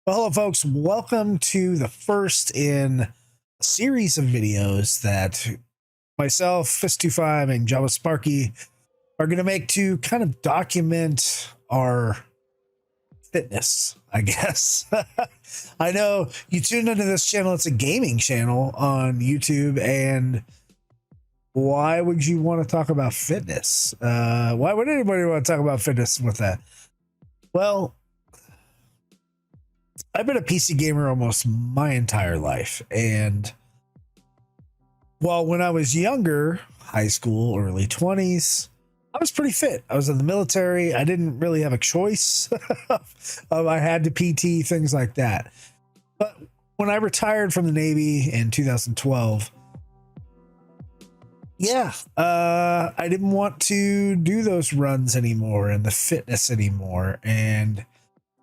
Well, hello, folks. Welcome to the first in a series of videos that myself, Fist-25 and JawaSparky are going to make to kind of document our fitness, I guess. I know you tuned into this channel. It's a gaming channel on YouTube. And why would you want to talk about fitness? Why would anybody want to talk about fitness with that? Well, I've been a PC gamer almost my entire life. And while when I was younger, high school, early 20s, I was pretty fit. I was in the military. I didn't really have a choice. I had to PT, things like that. But when I retired from the Navy in 2012, I didn't want to do those runs anymore and the fitness anymore. And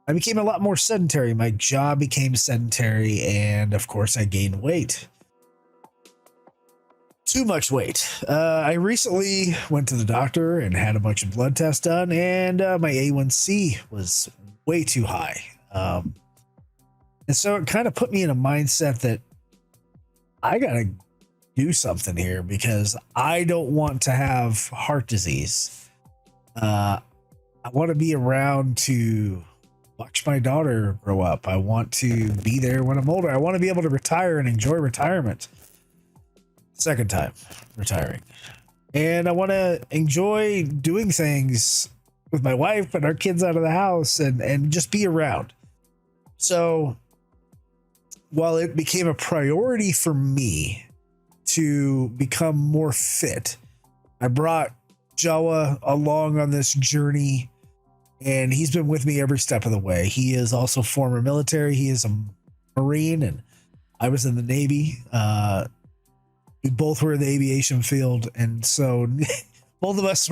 I became a lot more sedentary. My job became sedentary, and of course I gained weight. Too much weight. I recently went to the doctor and had a bunch of blood tests done, and my A1C was way too high. And so it kind of put me in a mindset that I gotta do something here because I don't want to have heart disease. I want to be around to watch my daughter grow up. I want to be there when I'm older. I want to be able to retire and enjoy retirement. Second time retiring. And I want to enjoy doing things with my wife and our kids out of the house and just be around. So while it became a priority for me to become more fit, I brought Jawa along on this journey. And he's been with me every step of the way. He is also former military. He is a Marine, and I was in the Navy. We both were in the aviation field, and so both of us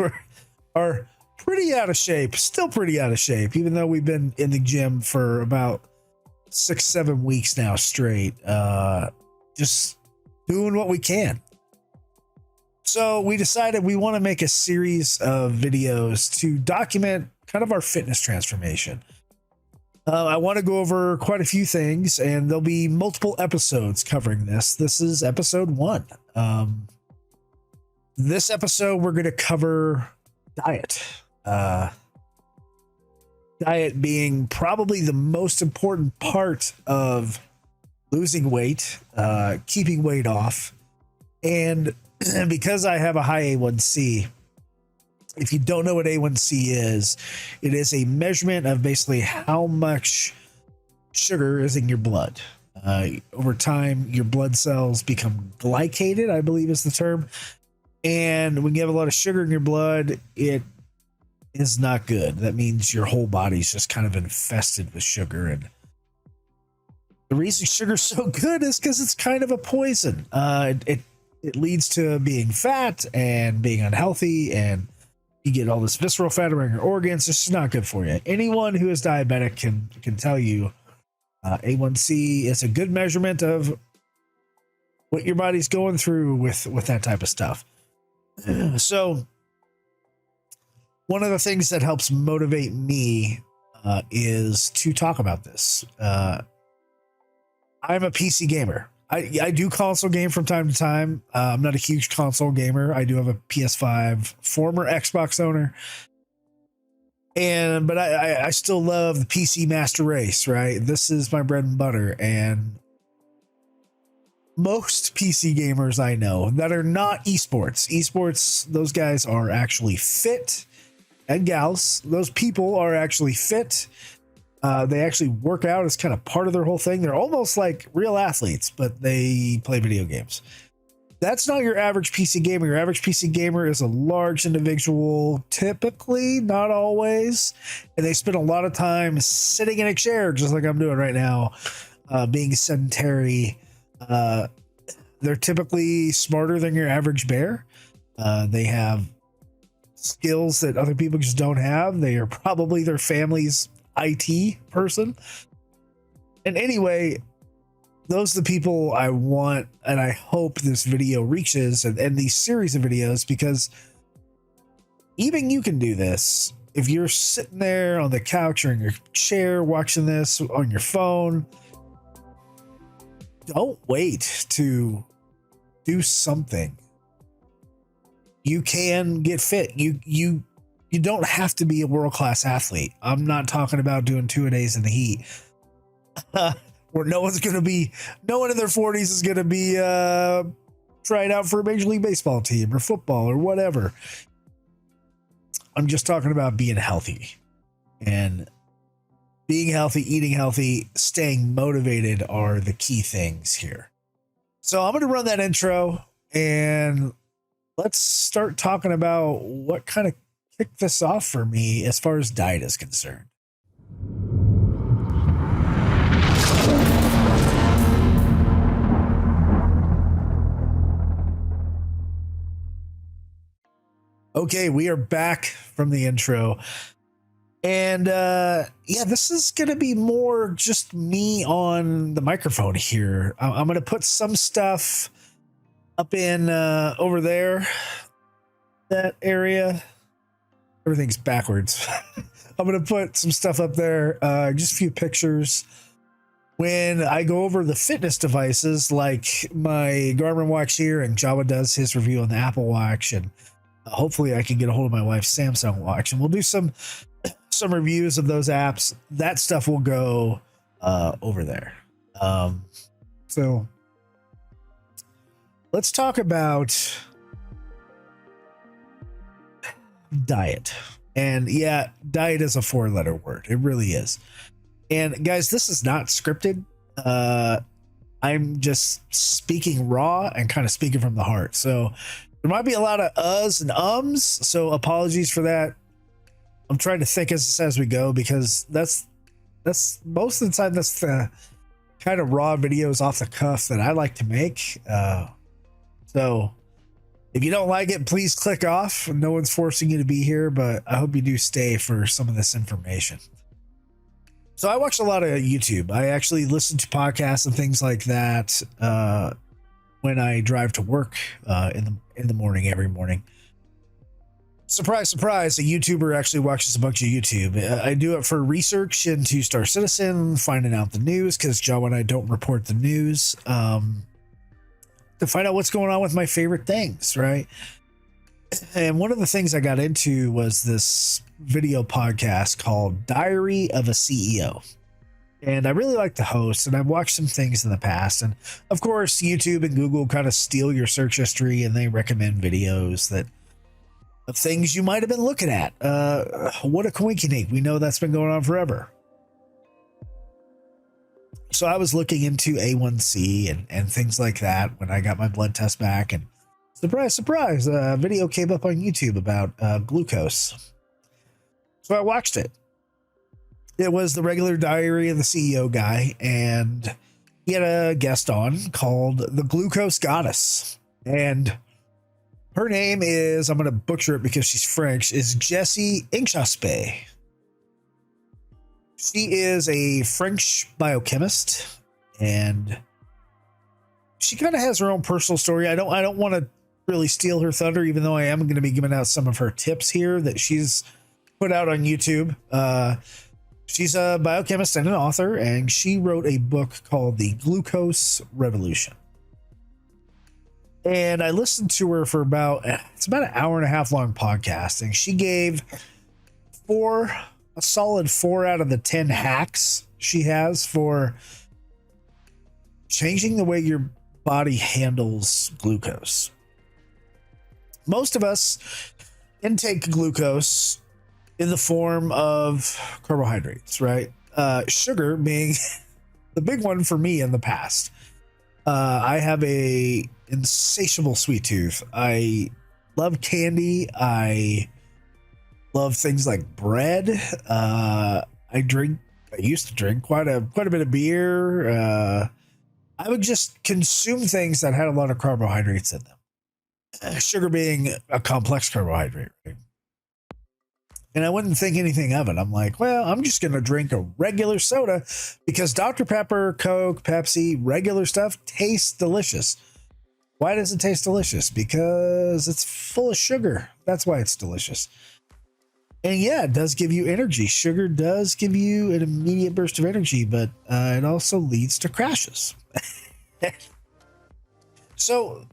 are pretty out of shape. Still pretty out of shape, even though we've been in the gym for about 6-7 weeks now straight. Just doing what we can. So we decided we want to make a series of videos to document kind of our fitness transformation. I want to go over quite a few things, and there'll be multiple episodes covering this. This is episode 1. This episode, we're going to cover diet. Diet being probably the most important part of losing weight, keeping weight off, and because I have a high A1C, if you don't know what A1C is, it is a measurement of basically how much sugar is in your blood. Over time, your blood cells become glycated, I believe is the term. And when you have a lot of sugar in your blood, it is not good. That means your whole body's just kind of infested with sugar. And the reason sugar's so good is because it's kind of a poison. It leads to being fat and being unhealthy, and you get all this visceral fat around your organs. It's just not good for you. Anyone who is diabetic can tell you A1C is a good measurement of what your body's going through with that type of stuff. So one of the things that helps motivate me is to talk about this. I'm a PC gamer. I do console game from time to time. I'm not a huge console gamer. I do have a PS5, former Xbox owner. But I still love the PC Master Race, right? This is my bread and butter. And most PC gamers I know that are not esports, those guys are actually fit, and gals, those people are actually fit. They actually work out as kind of part of their whole thing. They're almost like real athletes, but they play video games. That's not your average PC gamer. Your average PC gamer is a large individual, typically, not always. And they spend a lot of time sitting in a chair, just like I'm doing right now, being sedentary. They're typically smarter than your average bear. They have skills that other people just don't have. They are probably their family's IT person. And anyway, those are the people I want, and I hope this video reaches, and these series of videos, because even you can do this if you're sitting there on the couch or in your chair watching this on your phone, don't wait to do something. You can get fit. You don't have to be a world-class athlete. I'm not talking about doing 2-a-days in the heat. Where no one in their 40s is going to be trying out for a Major League Baseball team or football or whatever. I'm just talking about being healthy. And being healthy, eating healthy, staying motivated are the key things here. So I'm going to run that intro and let's start talking about what kind of kicked this off for me as far as diet is concerned. Okay, we are back from the intro. And yeah, this is going to be more just me on the microphone here. I'm going to put some stuff up in over there, that area. Everything's backwards. I'm going to put some stuff up there, just a few pictures. When I go over the fitness devices, like my Garmin watch here, and Jawa does his review on the Apple Watch, and hopefully I can get a hold of my wife's Samsung watch, and we'll do some reviews of those apps. That stuff will go over there. So let's talk about diet. And yeah, diet is a 4-letter word. It really is. And guys, this is not scripted. I'm just speaking raw and kind of speaking from the heart. So there might be a lot of uhs and ums. So apologies for that. I'm trying to think as we go, because that's most of the time that's the kind of raw videos off the cuff that I like to make. So if you don't like it, please click off. No one's forcing you to be here, but I hope you do stay for some of this information. So I watch a lot of YouTube. I actually listen to podcasts and things like that when I drive to work in the morning, every morning. Surprise, surprise, a YouTuber actually watches a bunch of YouTube. I do it for research into Star Citizen, finding out the news, because Jawa and I don't report the news, to find out what's going on with my favorite things, right? And one of the things I got into was this video podcast called Diary of a CEO. And I really like the host, and I've watched some things in the past. And of course, YouTube and Google kind of steal your search history, and they recommend videos of things you might have been looking at. What a coinkydink. We know that's been going on forever. So I was looking into A1C and things like that when I got my blood test back, and surprise, surprise, a video came up on YouTube about glucose. So I watched it. It was the regular Diary of the CEO guy, and he had a guest on called the Glucose Goddess. And her name is, I'm going to butcher it because she's French, is Jessie Inchauspé. She is a French biochemist, and she kind of has her own personal story. I don't want to really steal her thunder, even though I am going to be giving out some of her tips here that she's put out on YouTube. She's a biochemist and an author, and she wrote a book called The Glucose Revolution. And I listened to her for about an hour and a half long podcast, and she gave a solid 4 out of the 10 hacks she has for changing the way your body handles glucose. Most of us intake glucose in the form of carbohydrates, right? Sugar being the big one for me in the past. I have a insatiable sweet tooth. I love candy. I love things like bread. I used to drink quite a bit of beer. I would just consume things that had a lot of carbohydrates in them. Sugar being a complex carbohydrate, right? And I wouldn't think anything of it. I'm like, well, I'm just going to drink a regular soda because Dr. Pepper, Coke, Pepsi, regular stuff tastes delicious. Why does it taste delicious? Because it's full of sugar. That's why it's delicious. And yeah, it does give you energy. Sugar does give you an immediate burst of energy, but it also leads to crashes. So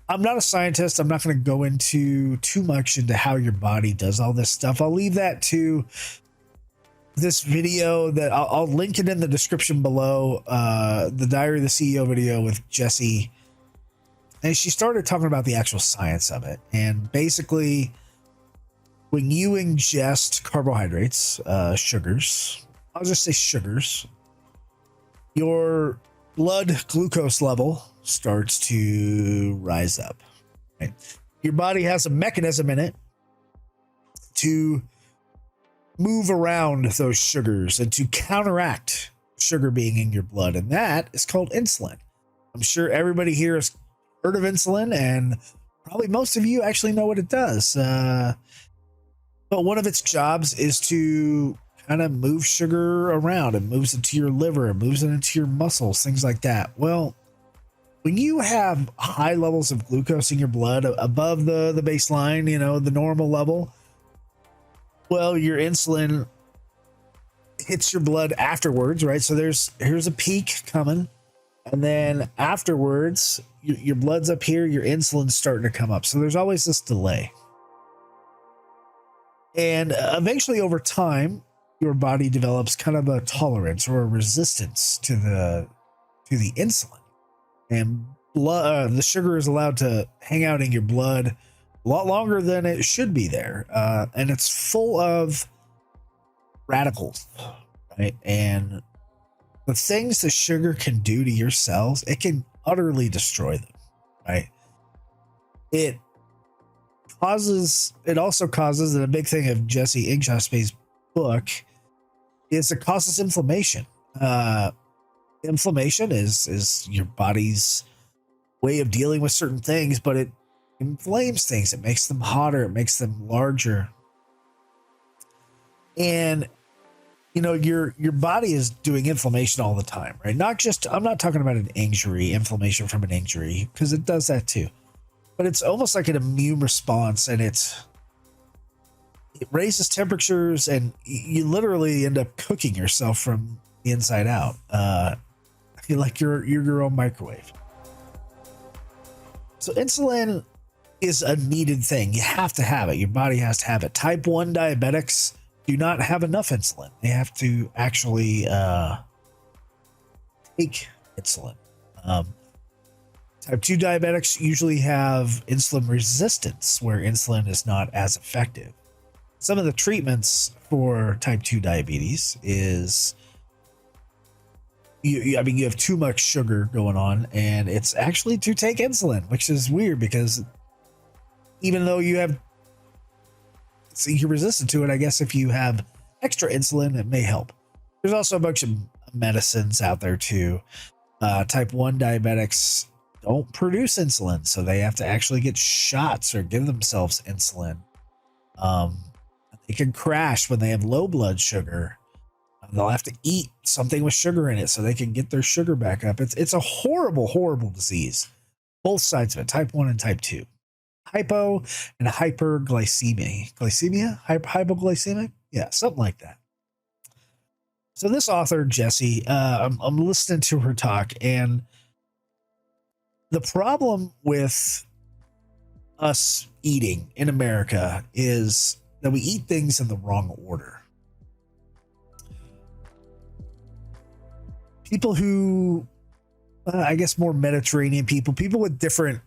I'm not a scientist. I'm not going to go into too much into how your body does all this stuff. I'll leave that to this video that I'll link it in the description below. The Diary of the CEO video with Jessie. And she started talking about the actual science of it. And basically, when you ingest carbohydrates, sugars, I'll just say sugars, your blood glucose level starts to rise up. Right? Your body has a mechanism in it to move around those sugars and to counteract sugar being in your blood. And that is called insulin. I'm sure everybody here has heard of insulin, and probably most of you actually know what it does. But one of its jobs is to kind of move sugar around. It moves it to your liver, it moves it into your muscles, things like that. Well, when you have high levels of glucose in your blood above the baseline, you know, the normal level, well, your insulin hits your blood afterwards, right? So here's a peak coming, and then afterwards, your blood's up here, your insulin's starting to come up. So there's always this delay. And eventually, over time, your body develops kind of a tolerance or a resistance to the insulin, and the sugar is allowed to hang out in your blood a lot longer than it should be there, and it's full of radicals, right? And the things that sugar can do to your cells, it can utterly destroy them, right? It also causes, and a big thing of Jesse Ingshaspe's book is it causes inflammation. Inflammation is your body's way of dealing with certain things, but it inflames things. It makes them hotter. It makes them larger. And you know, your body is doing inflammation all the time, right? I'm not talking about an injury, inflammation from an injury, because it does that too. But it's almost like an immune response, and it raises temperatures, and you literally end up cooking yourself from the inside out. Like you're your own microwave. So insulin is a needed thing. You have to have it. Your body has to have it. Type 1 diabetics do not have enough insulin. They have to actually take insulin. Type 2 diabetics usually have insulin resistance, where insulin is not as effective. Some of the treatments for type 2 diabetes is you have too much sugar going on, and it's actually to take insulin, which is weird because even though you're resistant to it, I guess if you have extra insulin, it may help. There's also a bunch of medicines out there too. Type 1 diabetics don't produce insulin, so they have to actually get shots or give themselves insulin. They can crash when they have low blood sugar. They'll have to eat something with sugar in it so they can get their sugar back up. It's a horrible, horrible disease. Both sides of it, type 1 and type 2. Hypo and hyperglycemia. Hypoglycemic? Yeah, something like that. So this author, Jessie, I'm listening to her talk, and the problem with us eating in America is that we eat things in the wrong order. People who, I guess more Mediterranean people with different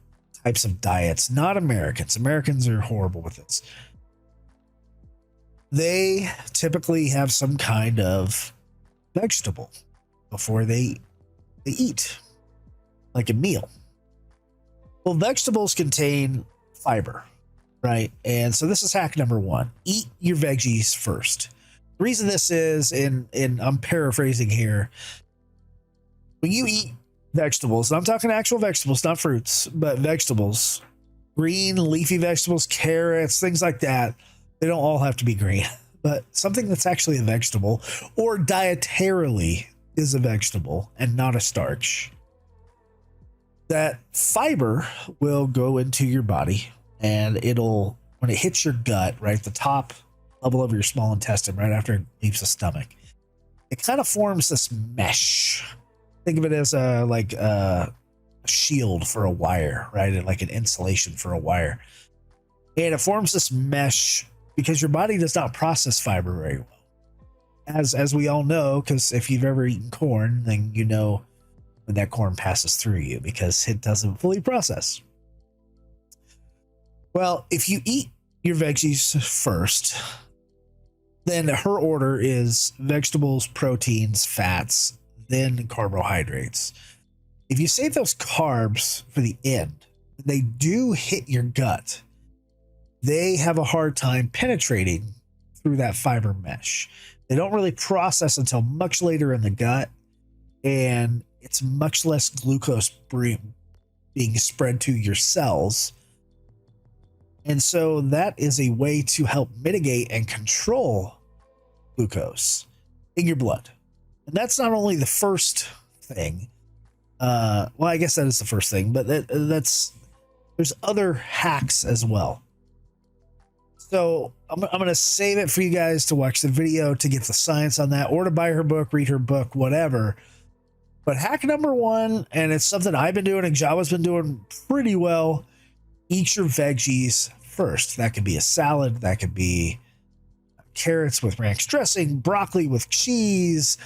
types of diets, not Americans. Americans are horrible with this. They typically have some kind of vegetable before they eat, like a meal. Well, vegetables contain fiber, right? And so this is hack number 1. Eat your veggies first. The reason this is, and I'm paraphrasing here, when you eat vegetables, and I'm talking actual vegetables, not fruits, but vegetables, green leafy vegetables, carrots, things like that, they don't all have to be green, but something that's actually a vegetable or dietarily is a vegetable and not a starch, that fiber will go into your body, and it'll, when it hits your gut, right, the top level of your small intestine right after it leaves the stomach. It kind of forms this mesh. Think of it as a shield for a wire, right? And like an insulation for a wire. And it forms this mesh because your body does not process fiber very well. As we all know, because if you've ever eaten corn, then you know when that corn passes through you because it doesn't fully process. Well, if you eat your veggies first, then her order is vegetables, proteins, fats, then carbohydrates. If you save those carbs for the end, they do hit your gut. They have a hard time penetrating through that fiber mesh. They don't really process until much later in the gut, and it's much less glucose being spread to your cells. And so that is a way to help mitigate and control glucose in your blood. And that's not only the first thing. Well, I guess that is the first thing, but there's other hacks as well. So I'm going to save it for you guys to watch the video to get the science on that, or to buy her book, read her book, whatever. But hack number one, and it's something I've been doing and Jawa's been doing pretty well: eat your veggies first. That could be a salad. That could be carrots with ranch dressing, broccoli with cheese,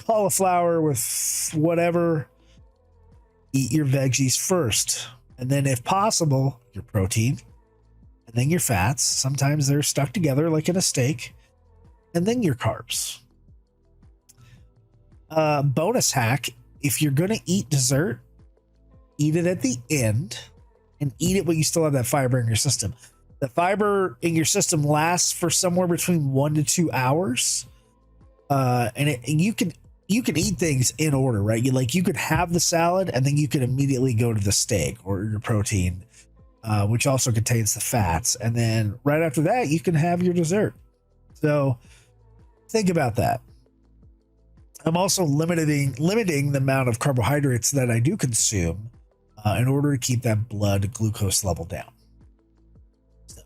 cauliflower with whatever. Eat your veggies first. And then if possible, your protein, and then your fats. Sometimes they're stuck together like in a steak. And then your carbs. Bonus hack: if you're going to eat dessert, eat it at the end and eat it when you still have that fiber in your system. The fiber in your system lasts for somewhere between 1 to 2 hours. And you can eat things in order, right? You could have the salad and then you could immediately go to the steak or your protein, which also contains the fats. And then right after that, you can have your dessert. So think about that. I'm also limiting the amount of carbohydrates that I do consume in order to keep that blood glucose level down. So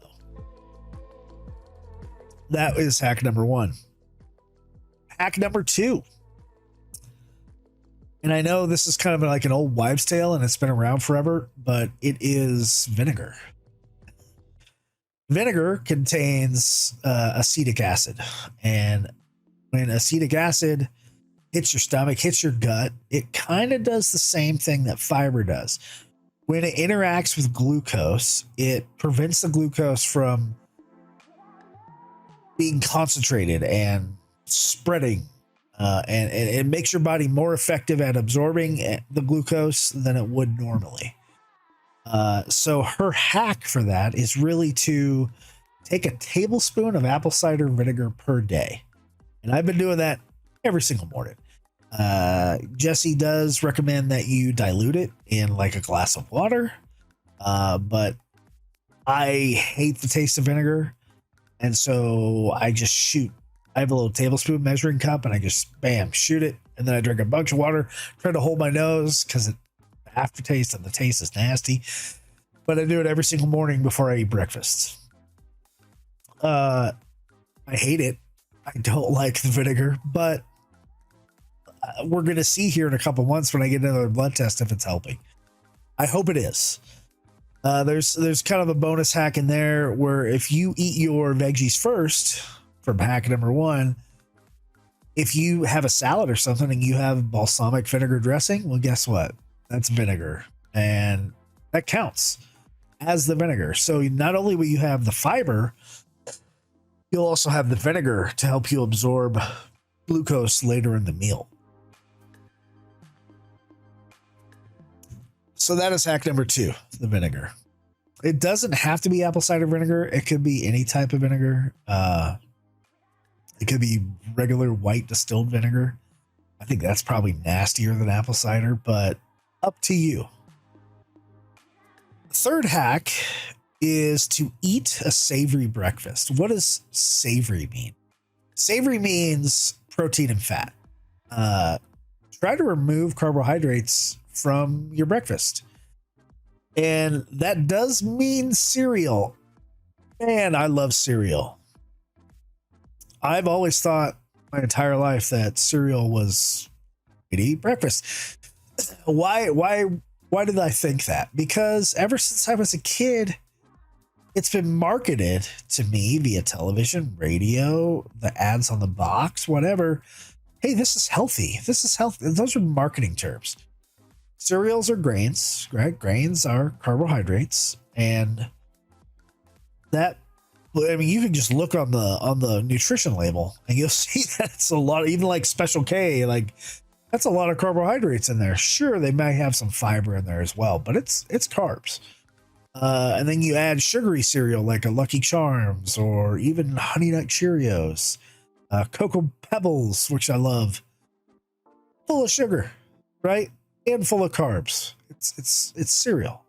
that is hack number one. Hack number two. And I know this is kind of like an old wives' tale and it's been around forever, but it is vinegar. Vinegar contains acetic acid. And when acetic acid hits your stomach, hits your gut, it kind of does the same thing that fiber does. When it interacts with glucose, it prevents the glucose from being concentrated and spreading. And it makes your body more effective at absorbing the glucose than it would normally. So her hack for that is really to take a tablespoon of apple cider vinegar per day. And I've been doing that every single morning. Jesse does recommend that you dilute it in like a glass of water. But I hate the taste of vinegar. And so I just shoot. I have a little tablespoon measuring cup and I just bam, shoot it. And then I drink a bunch of water, try to hold my nose because the aftertaste and the taste is nasty. But I do it every single morning before I eat breakfast. I hate it. I don't like the vinegar, but we're going to see here in a couple months when I get another blood test if it's helping. I hope it is. There's kind of a bonus hack in there where if you eat your veggies first, from hack number one, if you have a salad or something and you have balsamic vinegar dressing, well, guess what? That's vinegar, and that counts as the vinegar. So not only will you have the fiber, you'll also have the vinegar to help you absorb glucose later in the meal. So that is hack number two, the vinegar. It doesn't have to be apple cider vinegar. It could be any type of vinegar. It could be regular white distilled vinegar. I think that's probably nastier than apple cider, but up to you. The third hack is to eat a savory breakfast. What does savory mean? Savory means protein and fat. Try to remove carbohydrates from your breakfast. And that does mean cereal. Man, I love cereal. I've always thought my entire life that cereal was to eat breakfast. Why did I think that? Because ever since I was a kid, it's been marketed to me via television, radio, the ads on the box, whatever. Hey, this is healthy. This is healthy. Those are marketing terms. Cereals are grains, right? Grains are carbohydrates, and that, I mean, you can just look on the nutrition label and you'll see that it's a lot, even like Special K, like that's a lot of carbohydrates in there. Sure, they may have some fiber in there as well, but it's carbs. And then you add sugary cereal like a Lucky Charms or even Honey Nut Cheerios, Cocoa Pebbles, which I love, full of sugar, right? And full of carbs. It's cereal.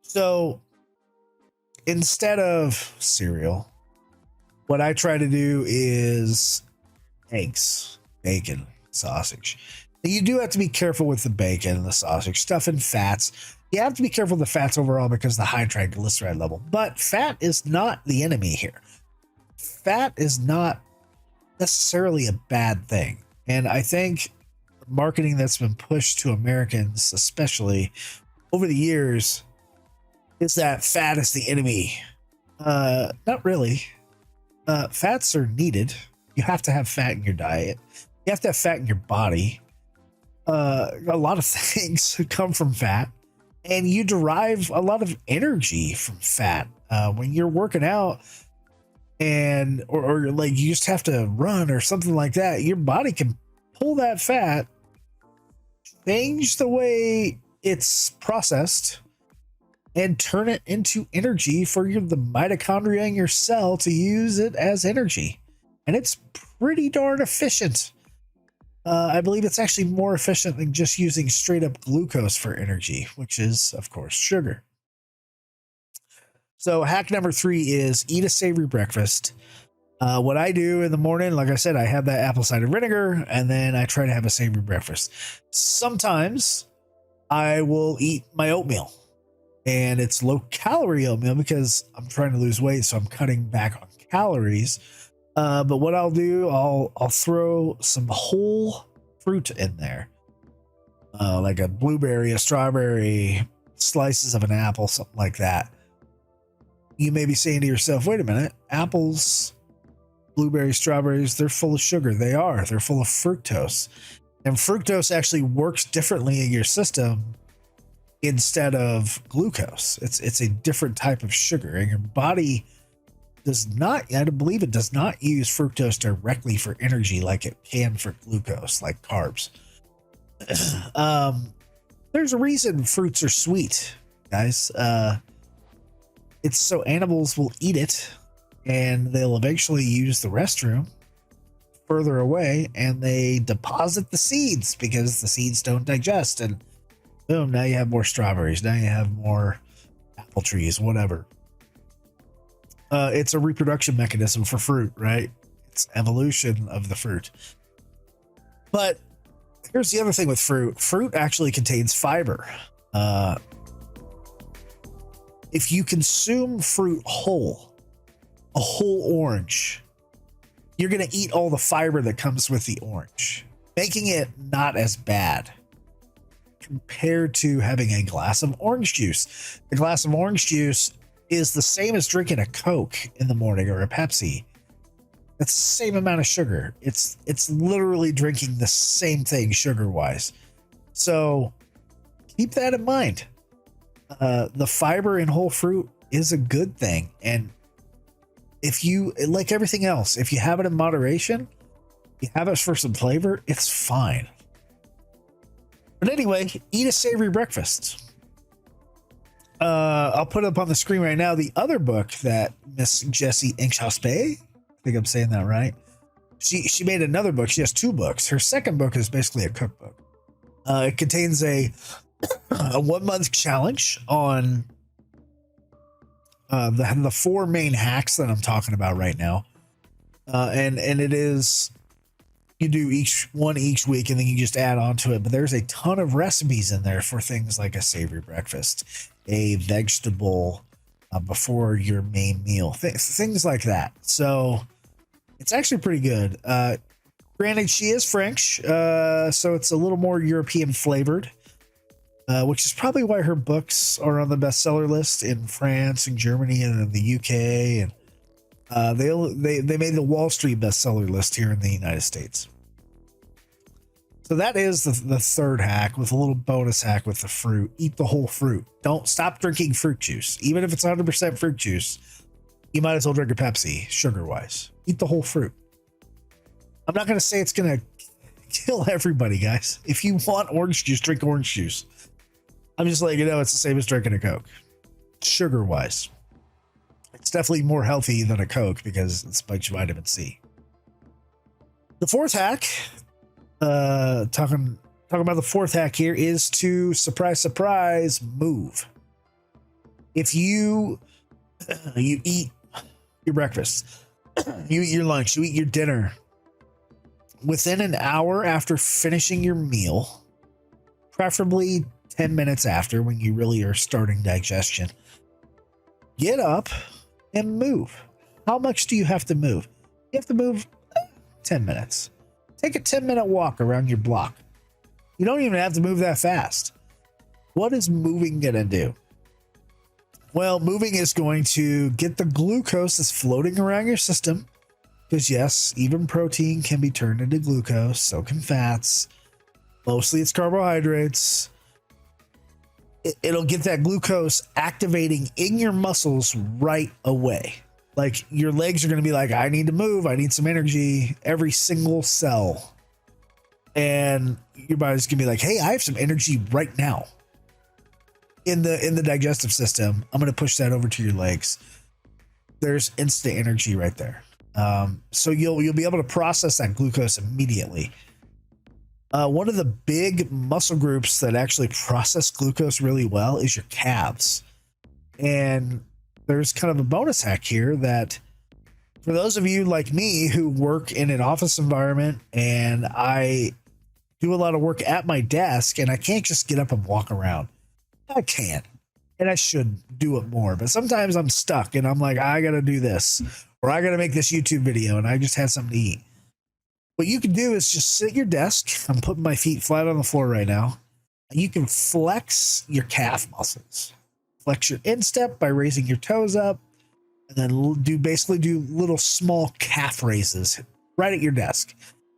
So instead of cereal, what I try to do is eggs, bacon, sausage. Now, you do have to be careful with the bacon and the sausage, stuff and fats. You have to be careful with the fats overall because of the high triglyceride level. But fat is not the enemy here. Fat is not necessarily a bad thing. And I think the marketing that's been pushed to Americans, especially over the years, is that fat is the enemy. Not really. Fats are needed. You have to have fat in your diet. You have to have fat in your body. A lot of things come from fat, and you derive a lot of energy from fat. When you're working out and or like you just have to run or something like that, your body can pull that fat, change the way it's processed, and turn it into energy for the mitochondria in your cell to use it as energy. And it's pretty darn efficient. I believe it's actually more efficient than just using straight up glucose for energy, which is, of course, sugar. So hack number 3 is eat a savory breakfast. What I do in the morning, like I said, I have that apple cider vinegar, and then I try to have a savory breakfast. Sometimes I will eat my oatmeal. And it's low calorie oatmeal because I'm trying to lose weight, so I'm cutting back on calories. But what I'll do, I'll throw some whole fruit in there, like a blueberry, a strawberry, slices of an apple, something like that. You may be saying to yourself, wait a minute, apples, blueberries, strawberries, they're full of sugar. They're full of fructose. And fructose actually works differently in your system instead of glucose. It's a different type of sugar, and your body does not, I believe it does not use fructose directly for energy like it can for glucose, like carbs. There's a reason fruits are sweet, guys. It's so animals will eat it and they'll eventually use the restroom further away, and they deposit the seeds because the seeds don't digest, and boom, now you have more strawberries. Now you have more apple trees, whatever. It's a reproduction mechanism for fruit, right? It's evolution of the fruit. But here's the other thing with fruit. Fruit actually contains fiber. If you consume fruit whole, a whole orange, you're going to eat all the fiber that comes with the orange, making it not as bad compared to having a glass of orange juice. The glass of orange juice is the same as drinking a Coke in the morning or a Pepsi. It's the same amount of sugar. It's literally drinking the same thing sugar-wise. So keep that in mind. The fiber in whole fruit is a good thing. And if you, like everything else, if you have it in moderation, you have it for some flavor, it's fine. But anyway, eat a savory breakfast. I'll put up on the screen right now the other book that Miss Jessie Inchauspé, I think I'm saying that right. She made another book. She has 2 books. Her second book is basically a cookbook. It contains a 1-month challenge on the 4 main hacks that I'm talking about right now. And it is, you do each week, and then you just add on to it. But there's a ton of recipes in there for things like a savory breakfast, a vegetable before your main meal, things like that. So It's actually pretty good. Granted, she is French, so it's a little more European flavored, which is probably why her books are on the bestseller list in France and Germany and in the UK. And they made the Wall Street bestseller list here in the United States. So that is the third hack, with a little bonus hack with the fruit. Eat the whole fruit. Don't stop drinking fruit juice. Even if it's 100% fruit juice, you might as well drink a Pepsi, sugar-wise. Eat the whole fruit. I'm not going to say it's going to kill everybody, guys. If you want orange juice, drink orange juice. I'm just letting you know it's the same as drinking a Coke. Sugar-wise. It's definitely more healthy than a Coke because it spikes your vitamin C. The fourth hack, talking about the fourth hack here, is to surprise move. If you eat your breakfast, you eat your lunch, you eat your dinner, within an hour after finishing your meal, preferably 10 minutes after, when you really are starting digestion, get up and move. How much do you have to move? You have to move 10 minutes. Take a 10-minute walk around your block. You don't even have to move that fast. What is moving going to do? Well, moving is going to get the glucose that's floating around your system, because yes, even protein can be turned into glucose, so can fats. Mostly it's carbohydrates. It'll get that glucose activating in your muscles right away. Like, your legs are going to be like, I need to move. I need some energy. Every single cell. And your body's going to be like, hey, I have some energy right now. In the digestive system, I'm going to push that over to your legs. There's instant energy right there. So you'll be able to process that glucose immediately. One of the big muscle groups that actually process glucose really well is your calves. And there's kind of a bonus hack here that, for those of you like me who work in an office environment and I do a lot of work at my desk and I can't just get up and walk around. I can, and I should do it more, but sometimes I'm stuck and I'm like, I gotta do this, or I gotta make this YouTube video, and I just had something to eat. What you can do is just sit at your desk. I'm putting my feet flat on the floor right now, and you can flex your calf muscles. Flex your instep by raising your toes up, and then do little small calf raises right at your desk.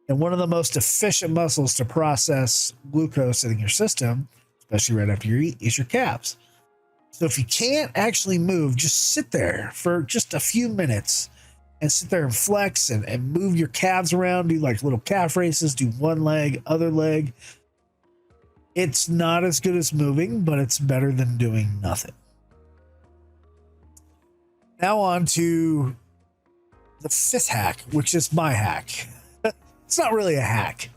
And one of the most efficient muscles to process glucose in your system, especially right after you eat, is your calves. So if you can't actually move, just sit there for just a few minutes and sit there and flex and move your calves around, do like little calf races, do one leg, other leg. It's not as good as moving, but it's better than doing nothing. Now on to the fifth hack, which is my hack. It's not really a hack.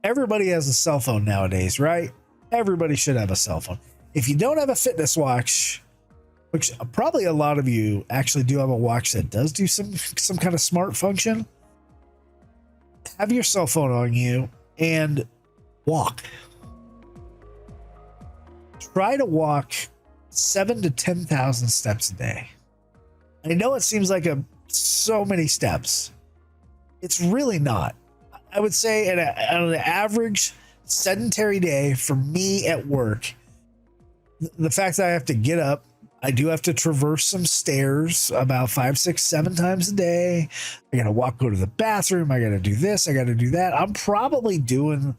Everybody has a cell phone nowadays, right? Everybody should have a cell phone. If you don't have a fitness watch, which probably a lot of you actually do have a watch that does do some kind of smart function, have your cell phone on you and walk. Try to walk 7,000 to 10,000 steps a day. I know it seems like so many steps. It's really not. I would say on an average sedentary day for me at work, the fact that I have to get up, I do have to traverse some stairs about 5, 6, 7 times a day. I got to go to the bathroom. I got to do this. I got to do that. I'm probably doing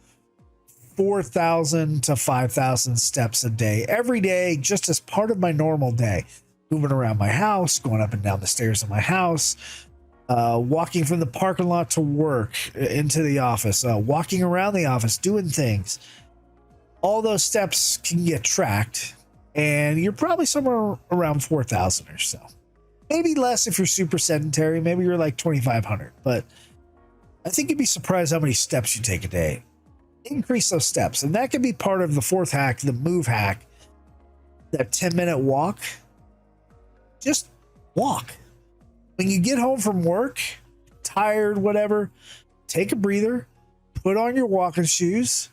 4,000 to 5,000 steps a day, every day, just as part of my normal day. Moving around my house, going up and down the stairs of my house, walking from the parking lot to work, into the office, walking around the office, doing things. All those steps can get tracked, and you're probably somewhere around 4,000 or so. Maybe less if you're super sedentary. Maybe you're like 2,500, but I think you'd be surprised how many steps you take a day. Increase those steps, and that could be part of the fourth hack, the move hack, that 10-minute walk. Just walk. When you get home from work, tired, whatever, take a breather, put on your walking shoes,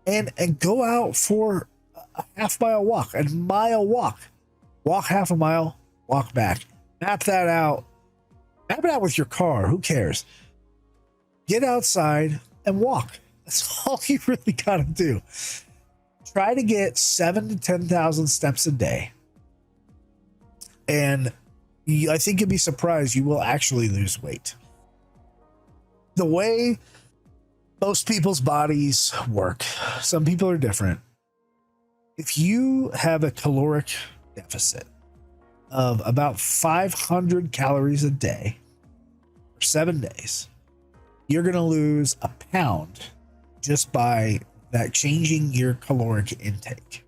and go out for a half-mile walk, a mile walk. Walk half a mile, walk back. Map that out. Map it out with your car. Who cares? Get outside and walk. That's all you really got to do. Try to get 7,000 to 10,000 steps a day. And I think you'll be surprised. You will actually lose weight. The way most people's bodies work, some people are different. If you have a caloric deficit of about 500 calories a day for 7 days, you're going to lose a pound just by that changing your caloric intake.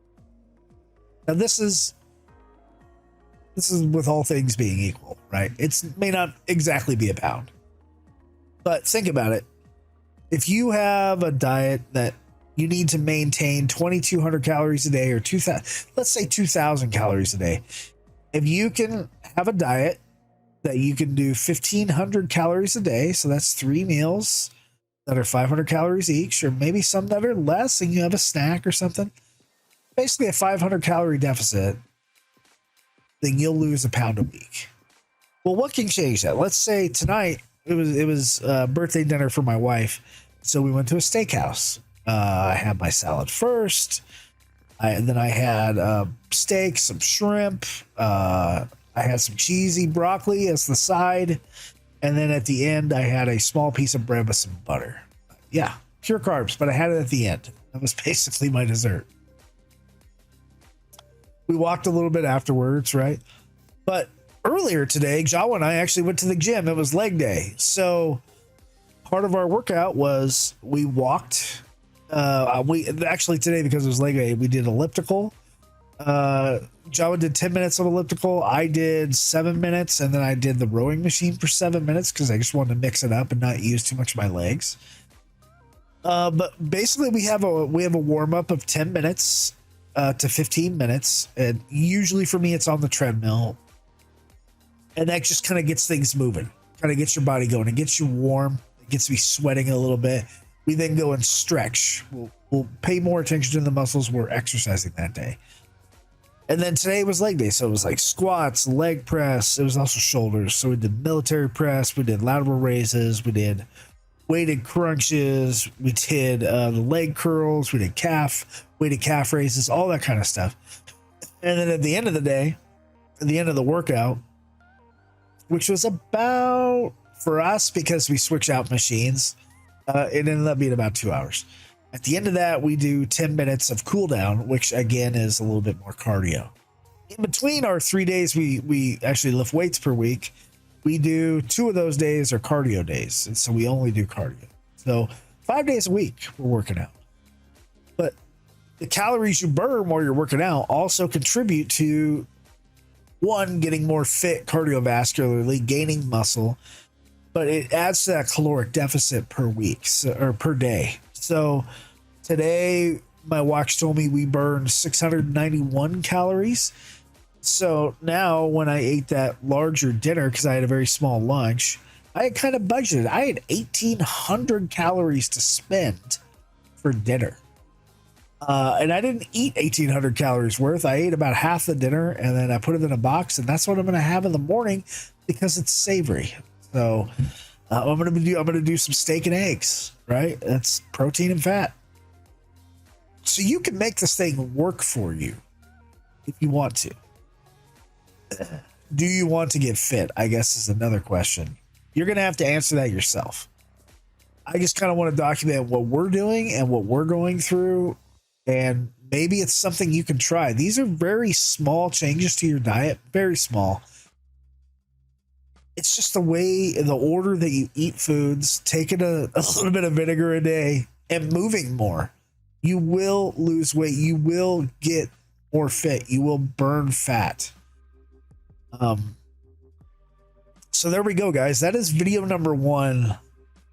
Now, this is with all things being equal, right? It may not exactly be a pound, but think about it. If you have a diet that you need to maintain 2,200 calories a day, or 2,000, let's say 2,000 calories a day. If you can have a diet that you can do 1,500 calories a day, so that's 3 meals that are 500 calories each, or maybe some that are less, and you have a snack or something, basically a 500 calorie deficit, then you'll lose a pound a week. Well, what can change that? Let's say tonight it was birthday dinner for my wife, so we went to a steakhouse. I had my salad first, and then I had steak, some shrimp. I had some cheesy broccoli as the side, and then at the end I had a small piece of bread with some butter. Yeah, pure carbs, but I had it at the end. That was basically my dessert. We walked a little bit afterwards, right? But earlier today, Jawa and I actually went to the gym. It was leg day, so part of our workout was we walked. We actually today, because it was leg day, we did elliptical. Jawa did 10 minutes of elliptical. I did 7 minutes, and then I did the rowing machine for 7 minutes because I just wanted to mix it up and not use too much of my legs. But basically, we have a warm up of 10 minutes to 15 minutes, and usually for me, it's on the treadmill, and that just kind of gets things moving, kind of gets your body going, it gets you warm, it gets me sweating a little bit. We then go and stretch. We'll pay more attention to the muscles we're exercising that day. And then today was leg day, so it was like squats, leg press. It was also shoulders. So we did military press, we did lateral raises, we did weighted crunches, we did the leg curls, we did weighted calf raises, all that kind of stuff. And then at the end of the day, at the end of the workout, which was about, for us, because we switch out machines, it ended up being about 2 hours. At the end of that, we do 10 minutes of cool down, which again is a little bit more cardio. In between our 3 days, we actually lift weights per week. We do 2 of those days are cardio days, and so we only do cardio. So 5 days a week we're working out. But the calories you burn while you're working out also contribute to, one, getting more fit cardiovascularly, gaining muscle, but it adds to that caloric deficit per week, or per day. So today, my watch told me we burned 691 calories. So now when I ate that larger dinner, because I had a very small lunch, I had kind of budgeted. I had 1,800 calories to spend for dinner. And I didn't eat 1,800 calories worth. I ate about half the dinner, and then I put it in a box, and that's what I'm going to have in the morning because it's savory. So I'm going to do some steak and eggs, right? That's protein and fat. So you can make this thing work for you if you want to. Do you want to get fit? I guess is another question. You're going to have to answer that yourself. I just kind of want to document what we're doing and what we're going through, and maybe it's something you can try. These are very small changes to your diet, very small. It's just the order that you eat foods, taking a little bit of vinegar a day and moving more. You will lose weight. You will get more fit. You will burn fat. So there we go, guys. That is video number 1.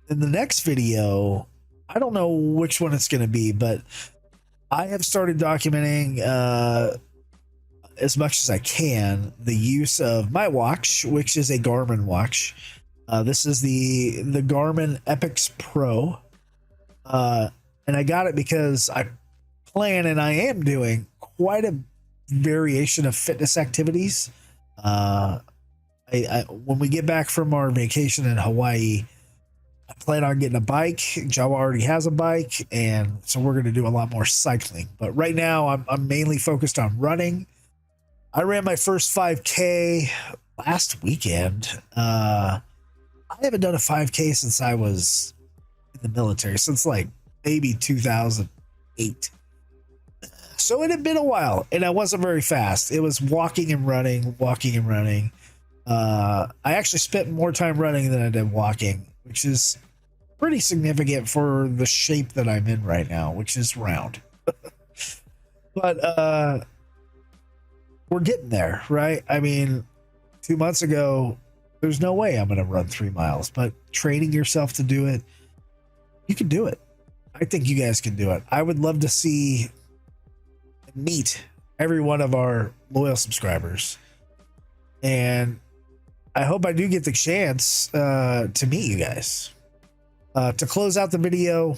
In the next video, I don't know which one it's going to be, but I have started documenting as much as I can the use of my watch, which is a Garmin watch. This is the Garmin Epix Pro, and I got it because I plan, and I am doing quite a variation of fitness activities. When we get back from our vacation in Hawaii, I plan on getting a bike. Jawa already has a bike, and so we're going to do a lot more cycling. But right now, I'm mainly focused on running. I ran my first 5K last weekend. I haven't done a 5K since I was in the military, since like maybe 2008. So it had been a while, and I wasn't very fast. It was walking and running, walking and running. I actually spent more time running than I did walking, which is pretty significant for the shape that I'm in right now, which is round. But we're getting there, right? I mean, 2 months ago, there's no way I'm going to run 3 miles, but training yourself to do it, you can do it. I think you guys can do it. I would love to see meet every one of our loyal subscribers, and I hope I do get the chance to meet you guys. To close out the video,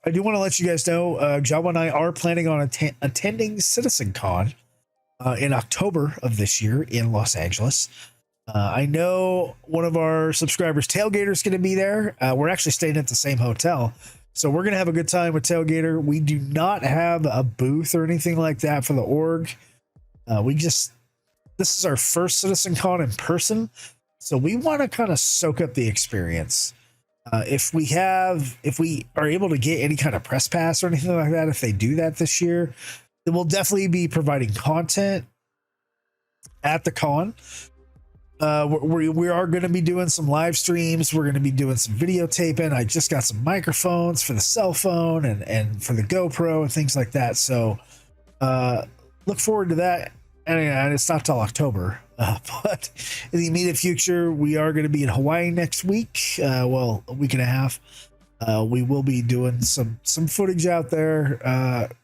I do want to let you guys know Jawa and I are planning on attending CitizenCon in October of this year in Los Angeles. I know one of our subscribers, Tailgater, is going to be there. We're actually staying at the same hotel, so we're going to have a good time with Tailgater. We do not have a booth or anything like that for the org. This is our first CitizenCon in person, so we want to kind of soak up the experience. If we are able to get any kind of press pass or anything like that, if they do that this year, then we'll definitely be providing content at the con. We are going to be doing some live streams. We're going to be doing some videotaping. I just got some microphones for the cell phone and for the GoPro and things like that. So look forward to that. And it's not till October, but in the immediate future, we are going to be in Hawaii next week. Well, a week and a half. We will be doing some footage out there,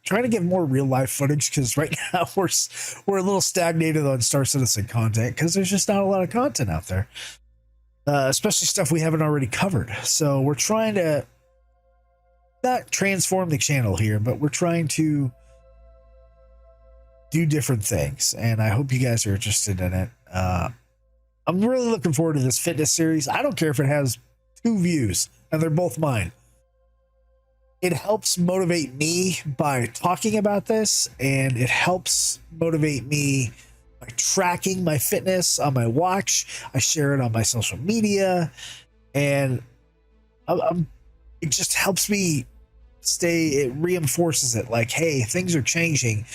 trying to get more real life footage, because right now we're a little stagnated on Star Citizen content because there's just not a lot of content out there, especially stuff we haven't already covered. So we're trying to not transform the channel here, but we're trying to do different things, and I hope you guys are interested in it. I'm really looking forward to this fitness series. I don't care if it has 2 views and they're both mine. It helps motivate me by talking about this, and it helps motivate me by tracking my fitness on my watch. I share it on my social media, and it just helps me it reinforces it, like, hey, things are changing.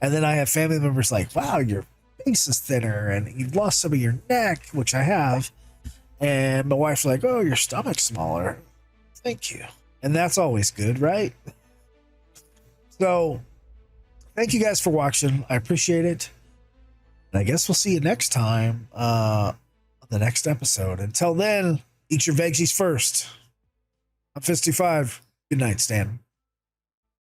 And then I have family members like, wow, your face is thinner and you've lost some of your neck, which I have. And my wife's like, oh, your stomach's smaller. Thank you. And that's always good, right? So thank you guys for watching. I appreciate it. And I guess we'll see you next time on the next episode. Until then, eat your veggies first. I'm Fist-25. Good night, Stan.